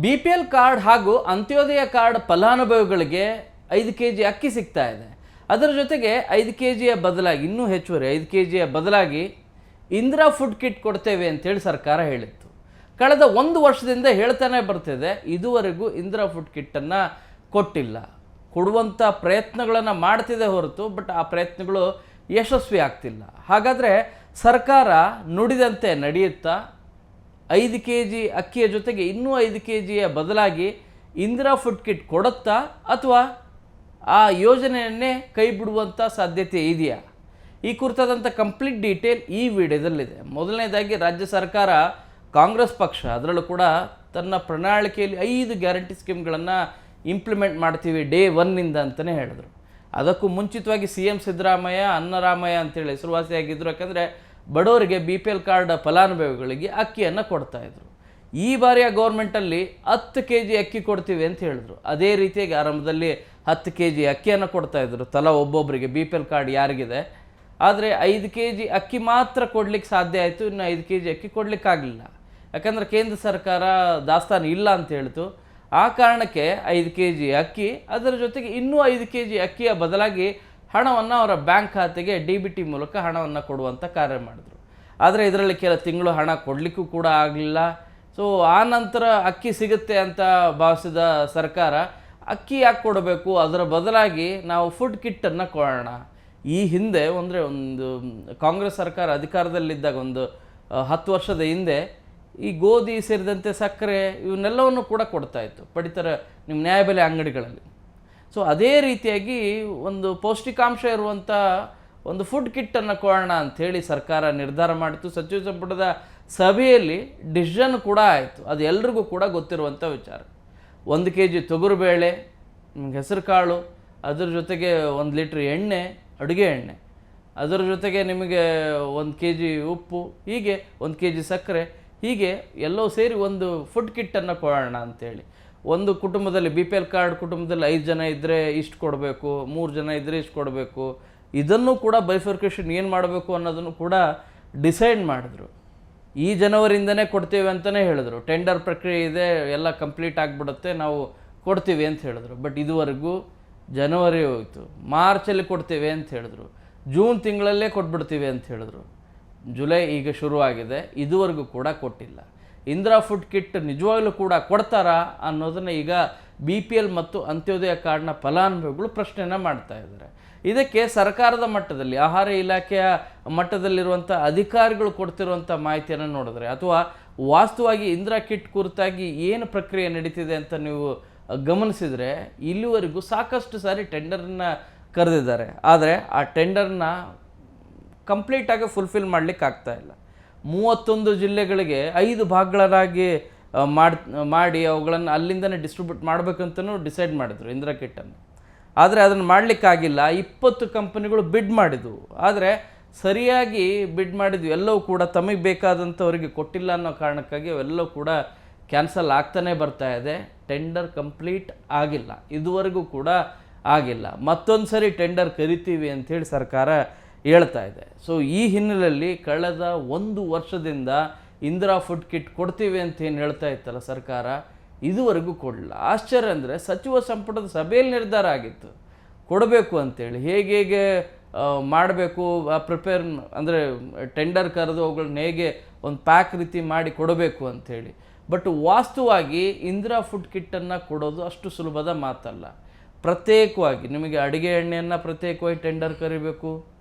BPL card ಹಾಗೂ Antyodaya card ಫಲಾನುಭವಿಗಳಿಗೆ 5 kg ಅಕ್ಕಿ ಸಿಗ್ತಾ ಇದೆ. ಅದರ ಜೊತೆಗೆ 5 kgಯ ಬದಲಾಗಿ ಇನ್ನೂ ಹೆಚ್ಚುವರಿ 5 kgಯ ಬದಲಾಗಿ ಇಂದಿರಾ ಫುಡ್ ಕಿಟ್ ಕೊಡ್ತೇವೆ ಅಂತೇಳಿ ಸರ್ಕಾರ ಹೇಳಿತ್ತು. ಕಳೆದ 1 ವರ್ಷದಿಂದ ಹೇಳ್ತಾನೆ ಬರ್ತಿದೆ, ಇದುವರೆಗೂ ಇಂದಿರಾ ಫುಡ್ ಕಿಟ್ಟನ್ನು ಕೊಟ್ಟಿಲ್ಲ. ಕೊಡುವಂಥ ಪ್ರಯತ್ನಗಳನ್ನು ಮಾಡ್ತಿದೆ ಹೊರತು ಬಟ್ ಆ ಪ್ರಯತ್ನಗಳು ಯಶಸ್ವಿ ಆಗ್ತಿಲ್ಲ. ಹಾಗಾದರೆ ಸರ್ಕಾರ ನುಡಿದಂತೆ ನಡೆಯುತ್ತಾ 5 kg ಅಕ್ಕಿಯ ಜೊತೆಗೆ ಇನ್ನೂ 5 kgಯ ಬದಲಾಗಿ ಇಂದಿರಾ ಫುಡ್ ಕಿಟ್ ಕೊಡುತ್ತಾ ಅಥವಾ ಆ ಯೋಜನೆಯನ್ನೇ ಕೈ ಬಿಡುವಂಥ ಸಾಧ್ಯತೆ ಇದೆಯಾ? ಈ ಕುರಿತಾದಂಥ ಕಂಪ್ಲೀಟ್ ಡೀಟೇಲ್ ಈ ವಿಡಿಯೋದಲ್ಲಿದೆ. ಮೊದಲನೇದಾಗಿ ರಾಜ್ಯ ಸರ್ಕಾರ ಕಾಂಗ್ರೆಸ್ ಪಕ್ಷ ಅದರಲ್ಲೂ ಕೂಡ ತನ್ನ ಪ್ರಣಾಳಿಕೆಯಲ್ಲಿ 5 ಗ್ಯಾರಂಟಿ ಸ್ಕೀಮ್ಗಳನ್ನು ಇಂಪ್ಲಿಮೆಂಟ್ ಮಾಡ್ತೀವಿ ಡೇ 1ನಿಂದ ಅಂತಲೇ ಹೇಳಿದ್ರು. ಅದಕ್ಕೂ ಮುಂಚಿತವಾಗಿ CM ಸಿದ್ದರಾಮಯ್ಯ ಅನ್ನರಾಮಯ್ಯ ಅಂತೇಳಿ ಹೆಸರುವಾಸಿಯಾಗಿದ್ದರು. ಯಾಕಂದರೆ ಬಡವರಿಗೆ BPL ಕಾರ್ಡ್ ಫಲಾನುಭವಿಗಳಿಗೆ ಅಕ್ಕಿಯನ್ನು ಕೊಡ್ತಾಯಿದ್ರು. ಈ ಬಾರಿಯ ಗೌರ್ಮೆಂಟಲ್ಲಿ 10 kg ಅಕ್ಕಿ ಕೊಡ್ತೀವಿ ಅಂತ ಹೇಳಿದ್ರು. ಅದೇ ರೀತಿಯಾಗಿ ಆರಂಭದಲ್ಲಿ 10 kg ಅಕ್ಕಿಯನ್ನು ಕೊಡ್ತಾಯಿದ್ರು ತಲಾ ಒಬ್ಬೊಬ್ಬರಿಗೆ BPL ಕಾರ್ಡ್ ಯಾರಿಗಿದೆ. ಆದರೆ 5 kg ಅಕ್ಕಿ ಮಾತ್ರ ಕೊಡ್ಲಿಕ್ಕೆ ಸಾಧ್ಯ ಆಯಿತು, ಇನ್ನು 5 kg ಅಕ್ಕಿ ಕೊಡಲಿಕ್ಕಾಗಲಿಲ್ಲ. ಯಾಕಂದರೆ ಕೇಂದ್ರ ಸರ್ಕಾರ ದಾಸ್ತಾನು ಇಲ್ಲ ಅಂತ ಹೇಳ್ತು. ಆ ಕಾರಣಕ್ಕೆ 5 kg ಅಕ್ಕಿ, ಅದರ ಜೊತೆಗೆ ಇನ್ನೂ 5 kg ಅಕ್ಕಿಯ ಬದಲಾಗಿ ಹಣವನ್ನು ಅವರ ಬ್ಯಾಂಕ್ ಖಾತೆಗೆ DBT ಮೂಲಕ ಹಣವನ್ನು ಕೊಡುವಂಥ ಕಾರ್ಯ ಮಾಡಿದ್ರು. ಆದರೆ ಇದರಲ್ಲಿ ಕೆಲ ತಿಂಗಳು ಹಣ ಕೊಡಲಿಕ್ಕೂ ಕೂಡ ಆಗಲಿಲ್ಲ. ಸೊ ಆ ನಂತರ ಅಕ್ಕಿ ಸಿಗುತ್ತೆ ಅಂತ ಭಾವಿಸಿದ ಸರ್ಕಾರ ಅಕ್ಕಿ ಯಾಕೆ ಕೊಡಬೇಕು, ಅದರ ಬದಲಾಗಿ ನಾವು ಫುಡ್ ಕಿಟ್ಟನ್ನು ಕೊಡೋಣ. ಈ ಹಿಂದೆ ಒಂದು ಕಾಂಗ್ರೆಸ್ ಸರ್ಕಾರ ಅಧಿಕಾರದಲ್ಲಿದ್ದಾಗ ಒಂದು 10 ವರ್ಷದ ಹಿಂದೆ ಈ ಗೋಧಿ ಸೇರಿದಂತೆ ಸಕ್ಕರೆ ಇವನ್ನೆಲ್ಲವನ್ನು ಕೂಡ ಕೊಡ್ತಾಯಿತ್ತು ಪಡಿತರ ನಿಮ್ಮ ನ್ಯಾಯಬೆಲೆ ಅಂಗಡಿಗಳಲ್ಲಿ. ಸೊ ಅದೇ ರೀತಿಯಾಗಿ ಒಂದು ಪೌಷ್ಟಿಕಾಂಶ ಇರುವಂಥ ಒಂದು ಫುಡ್ ಕಿಟ್ಟನ್ನು ಕೊಡೋಣ ಅಂಥೇಳಿ ಸರ್ಕಾರ ನಿರ್ಧಾರ ಮಾಡಿತು. ಸಚಿವ ಸಂಪುಟದ ಸಭೆಯಲ್ಲಿ ಡಿಸಿಷನ್ ಕೂಡ ಆಯಿತು. ಅದು ಎಲ್ರಿಗೂ ಕೂಡ ಗೊತ್ತಿರುವಂಥ ವಿಚಾರ. 1 kg ತೊಗರುಬೇಳೆ, ಹೆಸರು ಕಾಳು, ಅದರ ಜೊತೆಗೆ 1 ಲೀಟ್ರ್ ಎಣ್ಣೆ, ಅಡುಗೆ ಎಣ್ಣೆ, ಅದರ ಜೊತೆಗೆ ನಿಮಗೆ 1 kg ಉಪ್ಪು, ಹೀಗೆ 1 kg ಸಕ್ಕರೆ, ಹೀಗೆ ಎಲ್ಲವೂ ಸೇರಿ ಒಂದು ಫುಡ್ ಕಿಟ್ಟನ್ನು ಕೊಡೋಣ ಅಂಥೇಳಿ. ಒಂದು ಕುಟುಂಬದಲ್ಲಿ BPL ಕಾರ್ಡ್ ಕುಟುಂಬದಲ್ಲಿ 5 ಜನ ಇದ್ದರೆ ಇಷ್ಟು ಕೊಡಬೇಕು, 3 ಜನ ಇದ್ದರೆ ಇಷ್ಟು ಕೊಡಬೇಕು. ಇದನ್ನು ಕೂಡ ಬೈಫರ್ಕೇಷನ್ ಏನು ಮಾಡಬೇಕು ಅನ್ನೋದನ್ನು ಕೂಡ ಡಿಸೈಡ್ ಮಾಡಿದ್ರು. ಈ ಜನವರಿಯಿಂದನೇ ಕೊಡ್ತೇವೆ ಅಂತಲೇ ಹೇಳಿದ್ರು. ಟೆಂಡರ್ ಪ್ರಕ್ರಿಯೆ ಇದೆ, ಎಲ್ಲ ಕಂಪ್ಲೀಟ್ ಆಗಿಬಿಡುತ್ತೆ, ನಾವು ಕೊಡ್ತೀವಿ ಅಂತ ಹೇಳಿದ್ರು. ಬಟ್ ಇದುವರೆಗೂ ಜನವರಿ ಹೋಯಿತು, ಮಾರ್ಚಲ್ಲಿ ಕೊಡ್ತೇವೆ ಅಂತ ಹೇಳಿದ್ರು, ಜೂನ್ ತಿಂಗಳಲ್ಲೇ ಕೊಟ್ಬಿಡ್ತೀವಿ ಅಂತ ಹೇಳಿದ್ರು, ಜುಲೈ ಈಗ ಶುರುವಾಗಿದೆ, ಇದುವರೆಗೂ ಕೂಡ ಕೊಟ್ಟಿಲ್ಲ. ಇಂದಿರಾ ಫುಡ್ ಕಿಟ್ ನಿಜವಾಗ್ಲೂ ಕೂಡ ಕೊಡ್ತಾರಾ ಅನ್ನೋದನ್ನು ಈಗ BPL ಮತ್ತು ಅಂತ್ಯೋದಯ ಕಾರ್ಡ್ನ ಫಲಾನುಭವಿಗಳು ಪ್ರಶ್ನೆಯನ್ನು ಮಾಡ್ತಾ ಇದ್ದಾರೆ. ಇದಕ್ಕೆ ಸರ್ಕಾರದ ಮಟ್ಟದಲ್ಲಿ ಆಹಾರ ಇಲಾಖೆಯ ಮಟ್ಟದಲ್ಲಿರುವಂಥ ಅಧಿಕಾರಿಗಳು ಕೊಡ್ತಿರುವಂಥ ಮಾಹಿತಿಯನ್ನು ನೋಡಿದ್ರೆ ಅಥವಾ ವಾಸ್ತವವಾಗಿ ಇಂದಿರಾ ಕಿಟ್ ಕುರಿತಾಗಿ ಏನು ಪ್ರಕ್ರಿಯೆ ನಡೀತಿದೆ ಅಂತ ನೀವು ಗಮನಿಸಿದರೆ ಇಲ್ಲಿವರೆಗೂ ಸಾಕಷ್ಟು ಸಾರಿ ಟೆಂಡರನ್ನು ಕರೆದಿದ್ದಾರೆ. ಆದರೆ ಆ ಟೆಂಡರ್ನ ಕಂಪ್ಲೀಟಾಗಿ ಫುಲ್ಫಿಲ್ ಮಾಡಲಿಕ್ಕೆ ಆಗ್ತಾಯಿಲ್ಲ. 31 ಜಿಲ್ಲೆಗಳಿಗೆ 5 ಭಾಗಗಳಾಗಿ ಮಾಡಿ ಅವುಗಳನ್ನು ಅಲ್ಲಿಂದನೇ ಡಿಸ್ಟ್ರಿಬ್ಯೂಟ್ ಮಾಡಬೇಕಂತಲೂ ಡಿಸೈಡ್ ಮಾಡಿದರು ಇಂದಿರಾ ಕಿಟ್ಟನ್ನು. ಆದರೆ ಅದನ್ನು ಮಾಡಲಿಕ್ಕಾಗಿಲ್ಲ. 20 ಕಂಪನಿಗಳು ಬಿಡ್ ಮಾಡಿದ್ವು, ಆದರೆ ಸರಿಯಾಗಿ ಬಿಡ್ ಮಾಡಿದ್ವು ಎಲ್ಲವೂ ಕೂಡ ತಮಗೆ ಬೇಕಾದಂಥವರಿಗೆ ಕೊಟ್ಟಿಲ್ಲ ಅನ್ನೋ ಕಾರಣಕ್ಕಾಗಿ ಅವೆಲ್ಲವೂ ಕೂಡ ಕ್ಯಾನ್ಸಲ್ ಆಗ್ತಾನೆ ಬರ್ತಾ ಇದೆ. ಟೆಂಡರ್ ಕಂಪ್ಲೀಟ್ ಆಗಿಲ್ಲ, ಇದುವರೆಗೂ ಕೂಡ ಆಗಿಲ್ಲ. ಮತ್ತೊಂದು ಸರಿ ಟೆಂಡರ್ ಕರಿತೀವಿ ಅಂಥೇಳಿ ಸರ್ಕಾರ ಹೇಳ್ತಾ ಇದೆ. ಸೊ ಈ ಹಿನ್ನೆಲೆಯಲ್ಲಿ ಕಳೆದ 1 ವರ್ಷದಿಂದ ಇಂದಿರಾ ಫುಡ್ ಕಿಟ್ ಕೊಡ್ತೀವಿ ಅಂತ ಏನು ಹೇಳ್ತಾ ಇತ್ತಲ್ಲ ಸರ್ಕಾರ, ಇದುವರೆಗೂ ಕೊಡಲಿಲ್ಲ. ಆಶ್ಚರ್ಯ ಅಂದರೆ ಸಚಿವ ಸಂಪುಟದ ಸಭೆಯಲ್ಲಿ ನಿರ್ಧಾರ ಆಗಿತ್ತು ಕೊಡಬೇಕು ಅಂತೇಳಿ, ಹೇಗೆ ಮಾಡಬೇಕು ಪ್ರಿಪೇರ್ ಅಂದರೆ ಟೆಂಡರ್ ಕರೆದು ಅವುಗಳನ್ನ ಹೇಗೆ ಒಂದು ಪ್ಯಾಕ್ ರೀತಿ ಮಾಡಿ ಕೊಡಬೇಕು ಅಂಥೇಳಿ. ಬಟ್ ವಾಸ್ತವವಾಗಿ ಇಂದಿರಾ ಫುಡ್ ಕಿಟ್ಟನ್ನು ಕೊಡೋದು ಅಷ್ಟು ಸುಲಭದ ಮಾತಲ್ಲ. ಪ್ರತ್ಯೇಕವಾಗಿ ನಿಮಗೆ ಅಡುಗೆ ಎಣ್ಣೆಯನ್ನು ಪ್ರತ್ಯೇಕವಾಗಿ ಟೆಂಡರ್ ಕರಿಬೇಕು,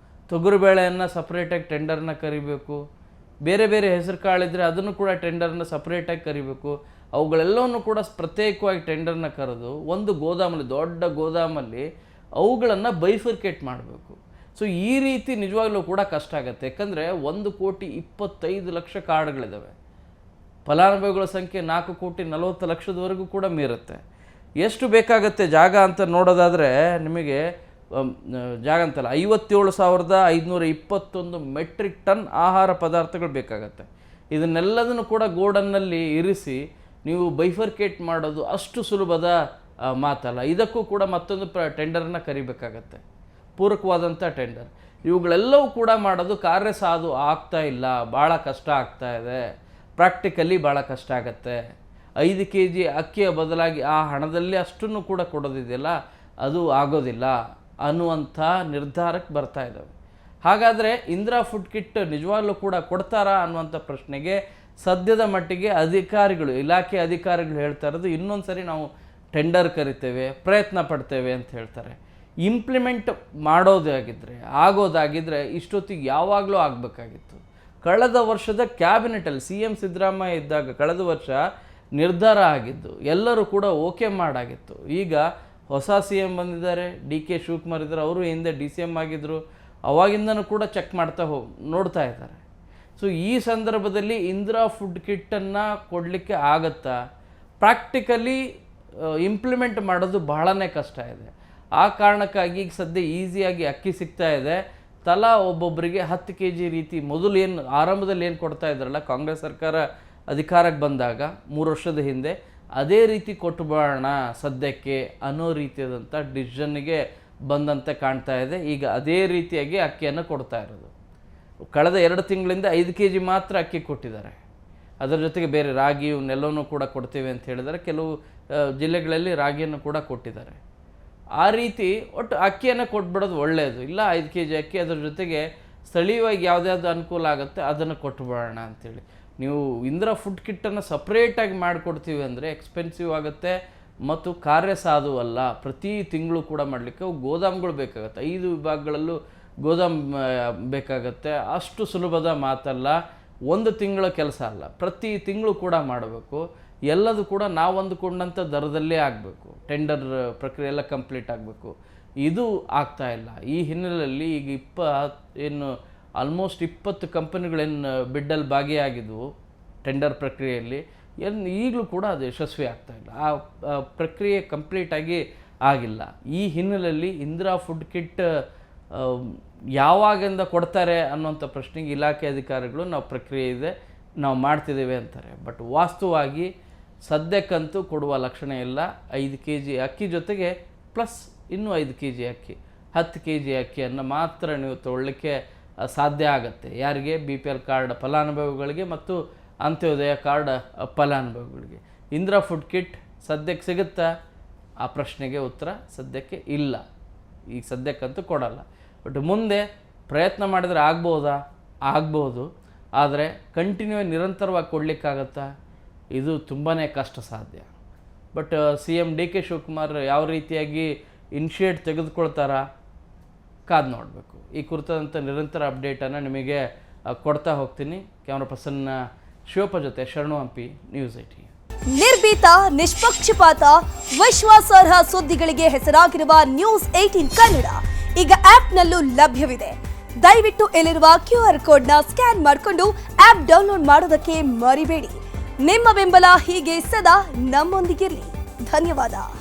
ತೊಗರುಬೇಳೆಯನ್ನು ಸಪ್ರೇಟಾಗಿ ಟೆಂಡರ್ನ ಕರಿಬೇಕು, ಬೇರೆ ಬೇರೆ ಹೆಸರು ಕಾಳಿದ್ರೆ ಅದನ್ನು ಕೂಡ ಟೆಂಡರ್ನ ಸಪ್ರೇಟಾಗಿ ಕರಿಬೇಕು. ಅವುಗಳೆಲ್ಲವನ್ನು ಕೂಡ ಪ್ರತ್ಯೇಕವಾಗಿ ಟೆಂಡರ್ನ ಕರೆದು ಒಂದು ಗೋದಾಮಲ್ಲಿ, ದೊಡ್ಡ ಗೋದಾಮಲ್ಲಿ ಅವುಗಳನ್ನು ಬೈಫರ್ಕೇಟ್ ಮಾಡಬೇಕು. ಸೊ ಈ ರೀತಿ ನಿಜವಾಗ್ಲೂ ಕೂಡ ಕಷ್ಟ ಆಗುತ್ತೆ. ಯಾಕಂದರೆ 1,25,00,000 ಕಾರ್ಡ್ಗಳಿದ್ದಾವೆ. ಫಲಾನುಭವಿಗಳ ಸಂಖ್ಯೆ 4,40,00,000ವರೆಗೂ ಕೂಡ ಮೀರುತ್ತೆ. ಎಷ್ಟು ಬೇಕಾಗುತ್ತೆ ಜಾಗ ಅಂತ ನೋಡೋದಾದರೆ ನಿಮಗೆ ಜಾಗ ಅಂತಲ್ಲ 57,521 ಮೆಟ್ರಿಕ್ ಟನ್ ಆಹಾರ ಪದಾರ್ಥಗಳು ಬೇಕಾಗತ್ತೆ. ಇದನ್ನೆಲ್ಲದನ್ನು ಕೂಡ ಗೋಡನ್ನಲ್ಲಿ ಇರಿಸಿ ನೀವು ಬೈಫರ್ಕೇಟ್ ಮಾಡೋದು ಅಷ್ಟು ಸುಲಭದ ಮಾತಲ್ಲ. ಇದಕ್ಕೂ ಕೂಡ ಮತ್ತೊಂದು ಟೆಂಡರನ್ನು ಕರಿಬೇಕಾಗತ್ತೆ, ಪೂರಕವಾದಂಥ ಟೆಂಡರ್. ಇವುಗಳೆಲ್ಲವೂ ಕೂಡ ಮಾಡೋದು ಕಾರ್ಯಸಾಧು ಆಗ್ತಾ ಇಲ್ಲ, ಭಾಳ ಕಷ್ಟ ಆಗ್ತಾ ಇದೆ, ಪ್ರಾಕ್ಟಿಕಲಿ ಭಾಳ ಕಷ್ಟ ಆಗುತ್ತೆ. 5 kg ಅಕ್ಕಿಯ ಬದಲಾಗಿ ಆ ಹಣದಲ್ಲಿ ಅಷ್ಟನ್ನು ಕೂಡ ಕೊಡೋದಿದೆಯಲ್ಲ ಅದು ಆಗೋದಿಲ್ಲ ಅನ್ನುವಂಥ ನಿರ್ಧಾರಕ್ಕೆ ಬರ್ತಾ ಇದ್ದಾವೆ. ಹಾಗಾದರೆ ಇಂದಿರಾ ಫುಡ್ ಕಿಟ್ ನಿಜವಾಗ್ಲೂ ಕೂಡ ಕೊಡ್ತಾರಾ ಅನ್ನುವಂಥ ಪ್ರಶ್ನೆಗೆ ಸದ್ಯದ ಮಟ್ಟಿಗೆ ಅಧಿಕಾರಿಗಳು, ಇಲಾಖೆ ಅಧಿಕಾರಿಗಳು ಹೇಳ್ತಾ ಇರೋದು ಇನ್ನೊಂದು ಸರಿ ನಾವು ಟೆಂಡರ್ ಕರಿತೇವೆ, ಪ್ರಯತ್ನ ಪಡ್ತೇವೆ ಅಂತ ಹೇಳ್ತಾರೆ. ಇಂಪ್ಲಿಮೆಂಟ್ ಆಗೋದಾಗಿದ್ದರೆ ಇಷ್ಟೊತ್ತಿಗೆ ಯಾವಾಗಲೂ ಆಗಬೇಕಾಗಿತ್ತು. ಕಳೆದ ವರ್ಷದ ಕ್ಯಾಬಿನೆಟಲ್ಲಿ CM ಸಿದ್ದರಾಮಯ್ಯ ಇದ್ದಾಗ ಕಳೆದ ವರ್ಷ ನಿರ್ಧಾರ ಆಗಿದ್ದು, ಎಲ್ಲರೂ ಕೂಡ ಓಕೆ ಮಾಡಾಗಿತ್ತು. ಈಗ ಹೊಸ CM ಬಂದಿದ್ದಾರೆ, DK ಶಿವಕುಮಾರ್ ಇದ್ದಾರೆ, ಅವರು ಹಿಂದೆ DCM ಆಗಿದ್ದರು, ಅವಾಗಿಂದನೂ ಕೂಡ ಚೆಕ್ ಮಾಡ್ತಾ ನೋಡ್ತಾ ಇದ್ದಾರೆ. ಸೊ ಈ ಸಂದರ್ಭದಲ್ಲಿ ಇಂದಿರಾ ಫುಡ್ ಕಿಟ್ಟನ್ನು ಕೊಡಲಿಕ್ಕೆ ಆಗತ್ತಾ? ಪ್ರಾಕ್ಟಿಕಲಿ ಇಂಪ್ಲಿಮೆಂಟ್ ಮಾಡೋದು ಬಹಳನೇ ಕಷ್ಟ ಇದೆ. ಆ ಕಾರಣಕ್ಕಾಗಿ ಈಗ ಸದ್ಯ ಈಸಿಯಾಗಿ ಅಕ್ಕಿ ಸಿಗ್ತಾ ಇದೆ. ತಲಾ ಒಬ್ಬೊಬ್ಬರಿಗೆ 10 kg ರೀತಿ ಮೊದಲು ಆರಂಭದಲ್ಲಿ ಏನು ಕೊಡ್ತಾ ಇದ್ರಲ್ಲ ಕಾಂಗ್ರೆಸ್ ಸರ್ಕಾರ ಅಧಿಕಾರಕ್ಕೆ ಬಂದಾಗ 3 ವರ್ಷದ ಹಿಂದೆ, ಅದೇ ರೀತಿ ಕೊಟ್ಟು ಬಿಡೋಣ ಸದ್ಯಕ್ಕೆ ಅನ್ನೋ ರೀತಿಯಾದಂಥ ಡಿಸಿಷನ್ನಿಗೆ ಬಂದಂತೆ ಕಾಣ್ತಾ ಇದೆ. ಈಗ ಅದೇ ರೀತಿಯಾಗಿ ಅಕ್ಕಿಯನ್ನು ಕೊಡ್ತಾ ಇರೋದು. ಕಳೆದ 2 ತಿಂಗಳಿಂದ 5 kg ಮಾತ್ರ ಅಕ್ಕಿ ಕೊಟ್ಟಿದ್ದಾರೆ. ಅದರ ಜೊತೆಗೆ ಬೇರೆ ರಾಗಿ ಇವನ್ನೆಲ್ಲವನ್ನೂ ಕೂಡ ಕೊಡ್ತೇವೆ ಅಂತ ಹೇಳಿದ್ದಾರೆ. ಕೆಲವು ಜಿಲ್ಲೆಗಳಲ್ಲಿ ರಾಗಿಯನ್ನು ಕೂಡ ಕೊಟ್ಟಿದ್ದಾರೆ. ಆ ರೀತಿ ಒಟ್ಟು ಅಕ್ಕಿಯನ್ನು ಕೊಟ್ಬಿಡೋದು ಒಳ್ಳೆಯದು. ಇಲ್ಲ 5 kg ಅಕ್ಕಿ, ಅದರ ಜೊತೆಗೆ ಸ್ಥಳೀಯವಾಗಿ ಯಾವುದ್ಯಾವುದು ಅನುಕೂಲ ಆಗುತ್ತೆ ಅದನ್ನು ಕೊಟ್ಟು ಬಿಡೋಣ ಅಂಥೇಳಿ. ನೀವು ಇಂದಿರಾ ಫುಡ್ ಕಿಟ್ಟನ್ನು ಸಪ್ರೇಟಾಗಿ ಮಾಡಿಕೊಡ್ತೀವಿ ಅಂದರೆ ಎಕ್ಸ್ಪೆನ್ಸಿವ್ ಆಗುತ್ತೆ ಮತ್ತು ಕಾರ್ಯಸಾಧುವಲ್ಲ. ಪ್ರತಿ ತಿಂಗಳು ಕೂಡ ಮಾಡಲಿಕ್ಕೆ ಗೋದಾಮ್ಗಳು ಬೇಕಾಗುತ್ತೆ. 5 ವಿಭಾಗಗಳಲ್ಲೂ ಗೋದಾಮ್ ಬೇಕಾಗತ್ತೆ. ಅಷ್ಟು ಸುಲಭದ ಮಾತಲ್ಲ, 1 ತಿಂಗಳ ಕೆಲಸ ಅಲ್ಲ. ಪ್ರತಿ ತಿಂಗಳು ಕೂಡ ಮಾಡಬೇಕು. ಎಲ್ಲದೂ ಕೂಡ ನಾವು ಅಂದುಕೊಂಡಂಥ ದರದಲ್ಲೇ ಆಗಬೇಕು. ಟೆಂಡರ್ ಪ್ರಕ್ರಿಯೆ ಎಲ್ಲ ಕಂಪ್ಲೀಟ್ ಆಗಬೇಕು. ಇದು ಆಗ್ತಾ ಇಲ್ಲ. ಈ ಹಿನ್ನೆಲೆಯಲ್ಲಿ ಈಗ ಆಲ್ಮೋಸ್ಟ್ 20 ಕಂಪನಿಗಳೇನು ಬಿಡ್ಡಲ್ಲಿ ಭಾಗಿಯಾಗಿದ್ವು ಟೆಂಡರ್ ಪ್ರಕ್ರಿಯೆಯಲ್ಲಿ, ಈಗಲೂ ಕೂಡ ಅದು ಯಶಸ್ವಿ ಆಗ್ತಾ ಇಲ್ಲ. ಆ ಪ್ರಕ್ರಿಯೆ ಕಂಪ್ಲೀಟಾಗಿ ಆಗಿಲ್ಲ. ಈ ಹಿನ್ನೆಲೆಯಲ್ಲಿ ಇಂದಿರಾ ಫುಡ್ ಕಿಟ್ ಯಾವಾಗಿಂದ ಕೊಡ್ತಾರೆ ಅನ್ನೋಂಥ ಪ್ರಶ್ನೆಗೆ ಇಲಾಖೆ ಅಧಿಕಾರಿಗಳು ನಾವು ಪ್ರಕ್ರಿಯೆ ಇದೆ, ನಾವು ಮಾಡ್ತಿದ್ದೇವೆ ಅಂತಾರೆ. ಬಟ್ ವಾಸ್ತವವಾಗಿ ಸದ್ಯಕ್ಕಂತೂ ಕೊಡುವ ಲಕ್ಷಣ ಇಲ್ಲ. 5 kg ಅಕ್ಕಿ ಜೊತೆಗೆ ಪ್ಲಸ್ ಇನ್ನೂ 5 kg ಅಕ್ಕಿ, 10 kg ಅಕ್ಕಿಯನ್ನು ಮಾತ್ರ ನೀವು ತೊಗೊಳ್ಳಿಕ್ಕೆ ಸಾಧ್ಯ ಆಗುತ್ತೆ. ಯಾರಿಗೆ? BPL ಕಾರ್ಡ್ ಫಲಾನುಭವಿಗಳಿಗೆ ಮತ್ತು ಅಂತ್ಯೋದಯ ಕಾರ್ಡ್ ಫಲಾನುಭವಿಗಳಿಗೆ. ಇಂದಿರಾ ಫುಡ್ ಕಿಟ್ ಸದ್ಯಕ್ಕೆ ಸಿಗುತ್ತಾ? ಆ ಪ್ರಶ್ನೆಗೆ ಉತ್ತರ ಸದ್ಯಕ್ಕೆ ಇಲ್ಲ. ಈಗ ಸದ್ಯಕ್ಕಂತೂ ಕೊಡಲ್ಲ. ಬಟ್ ಮುಂದೆ ಪ್ರಯತ್ನ ಮಾಡಿದರೆ ಆಗ್ಬೋದು. ಆದರೆ ಕಂಟಿನ್ಯೂ ನಿರಂತರವಾಗಿ ಕೊಡಲಿಕ್ಕಾಗತ್ತಾ? ಇದು ತುಂಬಾ ಕಷ್ಟ ಸಾಧ್ಯ. ಬಟ್ CM DK ಶಿವಕುಮಾರ್ ಯಾವ ರೀತಿಯಾಗಿ ಇನಿಷಿಯೇಟ್ ತೆಗೆದುಕೊಳ್ತಾರಾ ಕಾದು ನೋಡಬೇಕು. ಈ ಕುರಿತಾದಂಥ ನಿರಂತರ ಅಪ್ಡೇಟನ್ನು ನಿಮಗೆ ಕೊಡ್ತಾ ಹೋಗ್ತೀನಿ. ಕ್ಯಾಮ್ರಾ ಪರ್ಸನ್ ಶಿವಪ್ಪ ಜೊತೆ ಶರಣು ಹಂಪಿ, ನ್ಯೂಸ್ 18. ನಿರ್ಭೀತ, ನಿಷ್ಪಕ್ಷಪಾತ, ವಿಶ್ವಾಸಾರ್ಹ ಸುದ್ದಿಗಳಿಗೆ ಹೆಸರಾಗಿರುವ ನ್ಯೂಸ್ 18 ಕನ್ನಡ ಈಗ ಆಪ್ನಲ್ಲೂ ಲಭ್ಯವಿದೆ. ದಯವಿಟ್ಟು ಇಲ್ಲಿರುವ QR ಕೋಡ್ನ ಸ್ಕ್ಯಾನ್ ಮಾಡಿಕೊಂಡು ಆಪ್ ಡೌನ್ಲೋಡ್ ಮಾಡೋದಕ್ಕೆ ಮರಿಬೇಡಿ. ನಿಮ್ಮ ಬೆಂಬಲ ಹೀಗೆ ಸದಾ ನಮ್ಮೊಂದಿಗಿರಲಿ. ಧನ್ಯವಾದ.